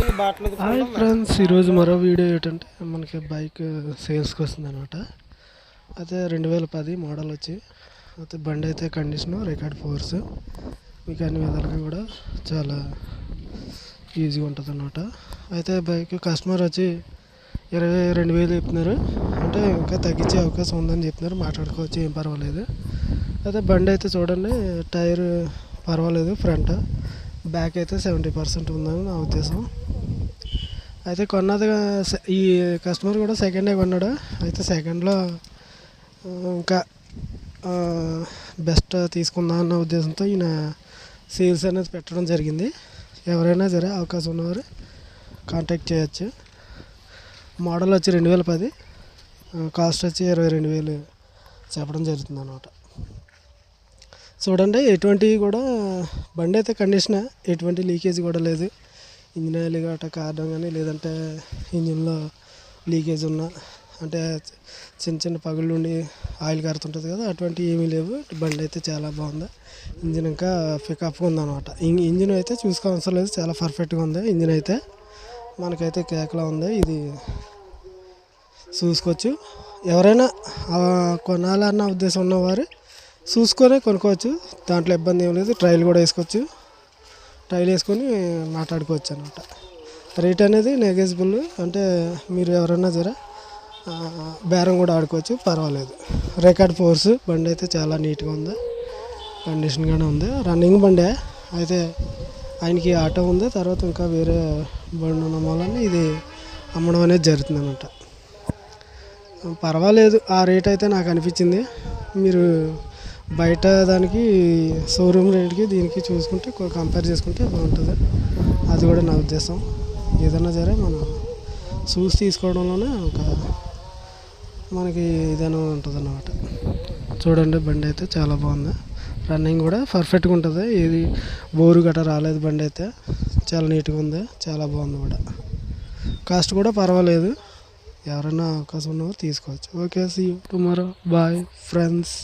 Hi friends, ఈరోజు మరో video ఏంటంటే మనకి బైక్ సేల్స్కి వస్తుంది అనమాట. అయితే 2010 మోడల్ వచ్చి అయితే బండి అయితే కండిషను రికార్డ్ ఫోర్స్ మీకు అన్ని విధాలుగా కూడా చాలా ఈజీగా ఉంటుంది అనమాట. అయితే బైక్ కస్టమర్ వచ్చి 22,000 చెప్తున్నారు, అంటే ఇంకా తగ్గించే అవకాశం ఉందని చెప్తున్నారు. మాట్లాడుకోవచ్చు, ఏం పర్వాలేదు. అయితే బండి అయితే చూడండి, టైర్ పర్వాలేదు, ఫ్రంట్ బ్యాక్ అయితే 70% ఉందని నా ఉద్దేశం. అయితే కొన్నది ఈ కస్టమర్ కూడా సెకండే కొన్నాడు. అయితే సెకండ్లో ఇంకా బెస్ట్ తీసుకుందాం అన్న ఉద్దేశంతో ఈయన సేల్స్ అనేది పెట్టడం జరిగింది. ఎవరైనా సరే అవకాశం ఉన్నవారు కాంటాక్ట్ చేయొచ్చు. మోడల్ వచ్చి 2010, కాస్ట్ వచ్చి 22,000 చెప్పడం జరుగుతుంది అన్నమాట. చూడండి, ఎటువంటి కూడా బండి అయితే కండిషన్, ఎటువంటి లీకేజ్ కూడా లేదు. ఇంజిన్ ఆయిల్ గట్రా కారణం కానీ, లేదంటే ఇంజిన్లో లీకేజ్ ఉన్న, అంటే చిన్న చిన్న పగుళ్ళు ఉండి ఆయిల్ కారుతుంటుంది కదా, అటువంటి ఏమీ లేవు. బండి అయితే చాలా బాగుంది. ఇంజిన్ ఇంకా పికప్గా ఉందన్నమాట. ఇంజిన్ అయితే చూసుకోవసరం లేదు, చాలా పర్ఫెక్ట్గా ఉంది. ఇంజిన్ అయితే మనకైతే కేకలా ఉంది. ఇది చూసుకోవచ్చు. ఎవరైనా కొనాలన్న ఉద్దేశం ఉన్నవారు చూసుకొని కొనుక్కోవచ్చు. దాంట్లో ఇబ్బంది ఏం లేదు. ట్రైల్ కూడా వేసుకోవచ్చు. ట్రైల్ వేసుకొని మాట్లాడుకోవచ్చు అనమాట. రేట్ అనేది నెగోషియబుల్, అంటే మీరు ఎవరైనా సరే బేరం కూడా ఆడుకోవచ్చు, పర్వాలేదు. రికార్డ్ ఫోర్స్ బండి అయితే చాలా నీట్గా ఉంది, కండిషన్గానే ఉంది. రన్నింగ్ బండే. అయితే ఆయనకి ఆటో ఉంది, తర్వాత ఇంకా వేరే బండి ఉన్న మూలన ఇది అమ్మడం అనేది జరుగుతుంది అనమాట. పర్వాలేదు, ఆ రేట్ అయితే నాకు అనిపించింది. మీరు బయట దానికి షోరూమ్ రేట్కి దీనికి చూసుకుంటే కంపేర్ చేసుకుంటే బాగుంటుంది. అది కూడా నా ఉద్దేశం. ఏదైనా సరే మనం చూసి తీసుకోవడంలోనే ఒక మనకి ఏదైనా ఉంటుంది అన్నమాట. చూడండి, బండి అయితే చాలా బాగుంది. రన్నింగ్ కూడా పర్ఫెక్ట్గా ఉంటుంది. ఏది బోరు గట్రా రాలేదు. బండి అయితే చాలా నీట్గా ఉంది, చాలా బాగుంది కూడా. కాస్ట్ కూడా పర్వాలేదు. ఎవరైనా అవకాశం ఉన్నవారు తీసుకోవచ్చు. Okay, see you tomorrow. Bye friends.